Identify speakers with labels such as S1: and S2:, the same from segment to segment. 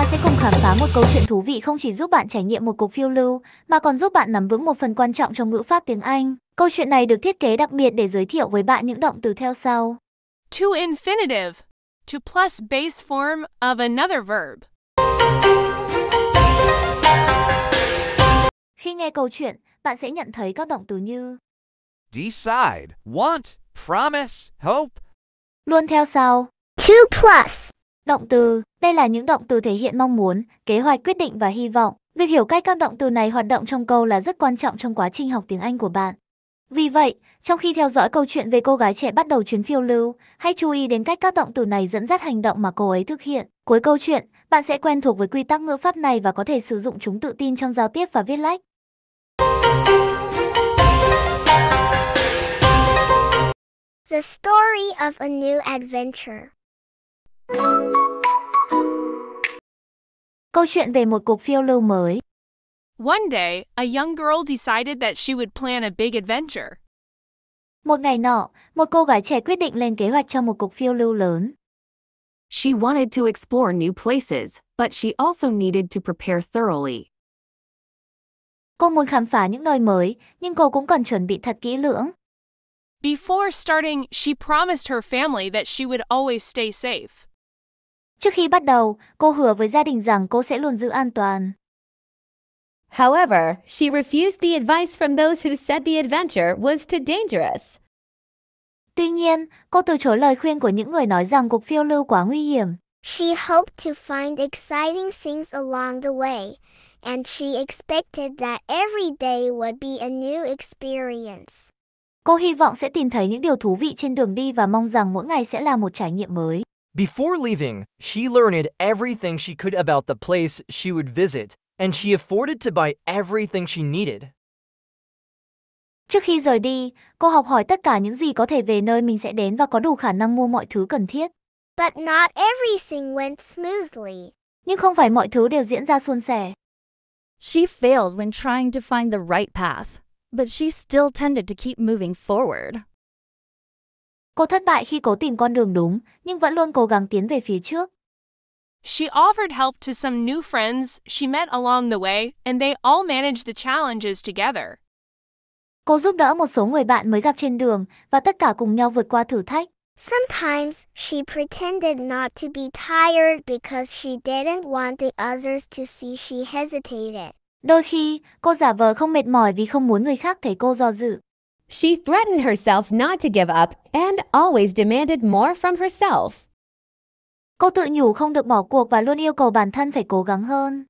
S1: ta sẽ cùng khám phá một câu chuyện thú vị không chỉ giúp bạn trải nghiệm một cuộc phiêu lưu, mà còn giúp bạn nắm vững một phần quan trọng trong ngữ pháp tiếng Anh. Câu chuyện này được thiết kế đặc biệt để giới thiệu với bạn những động từ theo sau.
S2: To infinitive, to plus base form of another verb.
S1: Khi nghe câu chuyện, bạn sẽ nhận thấy các động từ như
S3: dɪɪsaɪd, wʒnt, promise, hope.
S1: luôn theo sau.
S4: To plus.
S1: Động từ, đây là những động từ thể hiện mong muốn, kế hoạch, quyết định và hy vọng. Việc hiểu cách các động từ này hoạt động trong câu là rất quan trọng trong quá trình học tiếng Anh của bạn. Vì vậy, trong khi theo dõi câu chuyện về cô gái trẻ bắt đầu chuyến phiêu lưu, hãy chú ý đến cách các động từ này dẫn dắt hành động mà cô ấy thực hiện. Cuối câu chuyện, bạn sẽ quen thuộc với quy tắc ngữ pháp này và có thể sử dụng chúng tự tin trong giao tiếp và viết lách.
S4: The story of a new adventure.
S1: Câu chuyện về một cuộc phiêu lưu mới.
S2: One day, a young girl decided that she would plan a big adventure.
S1: Một ngày nọ, một cô gái trẻ quyết định lên kế hoạch cho một cuộc phiêu lưu lớn.
S5: She wanted to explore new places, but she also needed to prepare thoroughly.
S1: Cô muốn khám phá những nơi mới, nhưng cô cũng cần chuẩn bị thật kỹ lưỡng.
S2: Before starting, she promised her family that she would always stay safe.
S1: Trước khi bắt đầu, cô hứa với gia đình rằng cô sẽ luôn giữ an toàn.
S6: However, she refused the advice from those who said the adventure was too dangerous.
S1: Tuy nhiên, cô từ chối lời khuyên của những người nói rằng cuộc phiêu lưu quá nguy hiểm.
S4: She hoped to find exciting things along the way, and she expected that every day would be a new experience.
S1: Cô hy vọng sẽ tìm thấy những điều thú vị trên đường đi và mong rằng mỗi ngày sẽ là một trải nghiệm mới.
S7: Before leaving, she learned everything she could about the place she would visit, and she afforded to buy everything she needed.
S1: Trước khi rời đi, cô học hỏi tất cả những gì có thể về nơi mình sẽ đến và có đủ khả năng mua mọi thứ cần thiết.
S4: But not everything went smoothly.
S1: Nhưng không phải mọi thứ đều diễn ra suôn sẻ.
S8: She failed when trying to find the right path, but she still tended to keep moving forward.
S1: Cô thất bại khi cố tìm con đường đúng, nhưng vẫn luôn cố gắng tiến về phía trước.
S2: She offered help to some new friends she met along the way, and they all managed the challenges together.
S1: Cô giúp đỡ một số người bạn mới gặp trên đường, và tất cả cùng nhau vượt qua thử thách.
S4: Sometimes she pretended not to be tired because she didn't want the others to see she hesitated.
S1: Đôi khi, cô giả vờ không mệt mỏi vì không muốn người khác thấy cô do dự.
S6: She threatened herself not to give up and always demanded more from herself.
S1: Cô tự nhủ không được bỏ cuộc và luôn yêu cầu bản thân phải cố gắng hơn.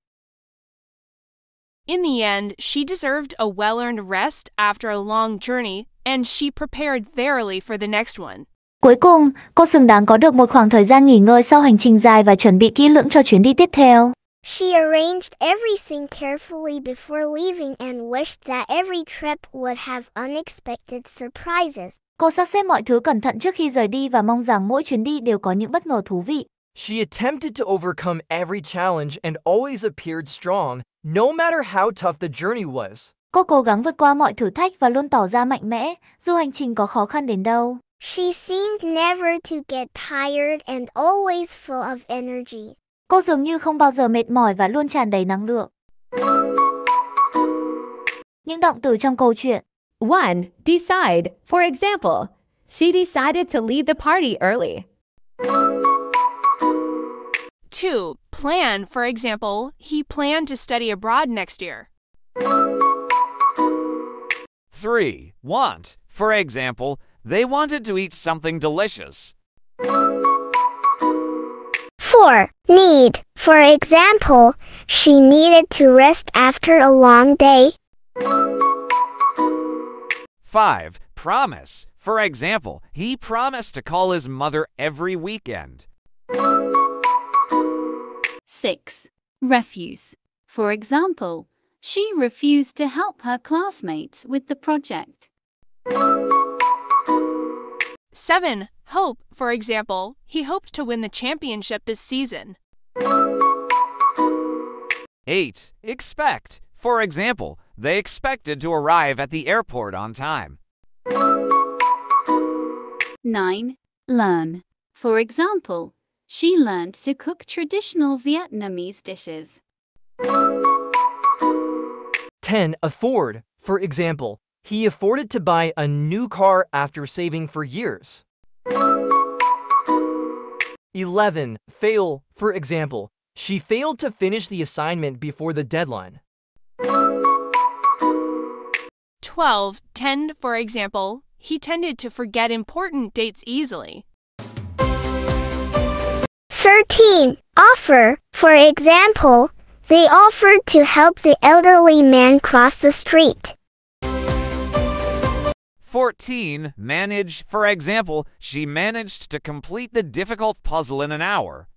S2: In the end, she deserved a well-earned rest after a long journey, and she prepared thoroughly for the next one.
S1: Cuối cùng, cô xứng đáng có được một khoảng thời gian nghỉ ngơi sau hành trình dài và chuẩn bị kỹ lưỡng cho chuyến đi tiếp theo.
S4: She arranged everything carefully before leaving and wished that every trip would have unexpected surprises.
S1: Cô sắp xếp mọi thứ cẩn thận trước khi rời đi và mong rằng mỗi chuyến đi đều có những bất ngờ thú vị.
S7: She attempted to overcome every challenge and always appeared strong, no matter how tough the journey was.
S1: Cô cố gắng vượt qua mọi thử thách và luôn tỏ ra mạnh mẽ, dù hành trình có khó khăn đến đâu.
S4: She seemed never to get tired and always full of energy.
S1: Cô dường như không bao giờ mệt mỏi và luôn tràn đầy năng lượng. Những động từ trong câu chuyện.
S6: 1. Decide. For example, she decided to leave the party early.
S2: 2. Plan. For example, he planned to study abroad next year.
S3: 3. Want. For example, they wanted to eat something delicious.
S4: 4. Need. For example, she needed to rest after a long day.
S3: 5. Promise. For example, he promised to call his mother every weekend.
S9: 6. Refuse. For example, she refused to help her classmates with the project.
S2: 7. Hope. For example, he hoped to win the championship this season.
S3: 8. Expect. For example, they expected to arrive at the airport on time.
S9: 9. Learn. For example, She learned to cook traditional Vietnamese dishes.
S7: 10. Afford. For example, he afforded to buy a new car after saving for years. 11. Fail. For example, she failed to finish the assignment before the deadline.
S2: 12. Tend, for example, he tended to forget important dates easily.
S4: 13. Offer. For example, they offered to help the elderly man cross the street.
S3: 14. Manage. For example, she managed to complete the difficult puzzle in an hour.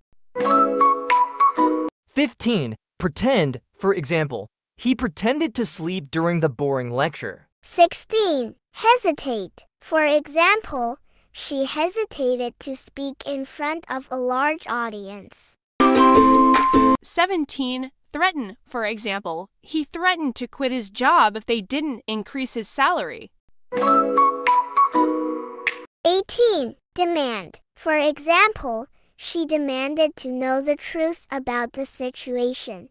S7: 15. Pretend. For example, he pretended to sleep during the boring lecture.
S4: 16. Hesitate. For example, she hesitated to speak in front of a large audience.
S2: 17. Threaten. For example, he threatened to quit his job if they didn't increase his salary.
S4: 18. Demand. For example, she demanded to know the truth about the situation.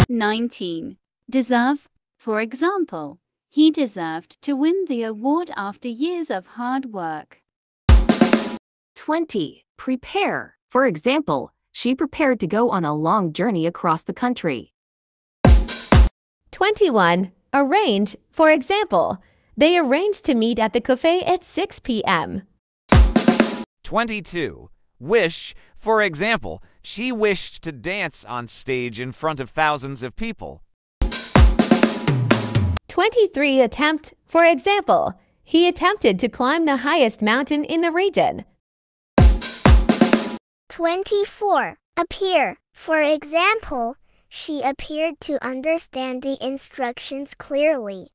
S9: 19. Deserve. For example, he deserved to win the award after years of hard work.
S5: 20. Prepare. For example, she prepared to go on a long journey across the country.
S6: 21. Arrange. For example, they arranged to meet at the cafe at 6 p.m.
S3: 22. Wish. For example, she wished to dance on stage in front of thousands of people.
S6: 23. Attempt. For example, he attempted to climb the highest mountain in the region.
S4: 24. Appear. For example, she appeared to understand the instructions clearly.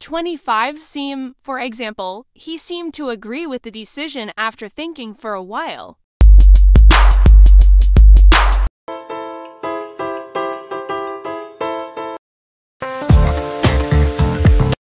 S2: 25. Seem. For example, he seemed to agree with the decision after thinking for a while.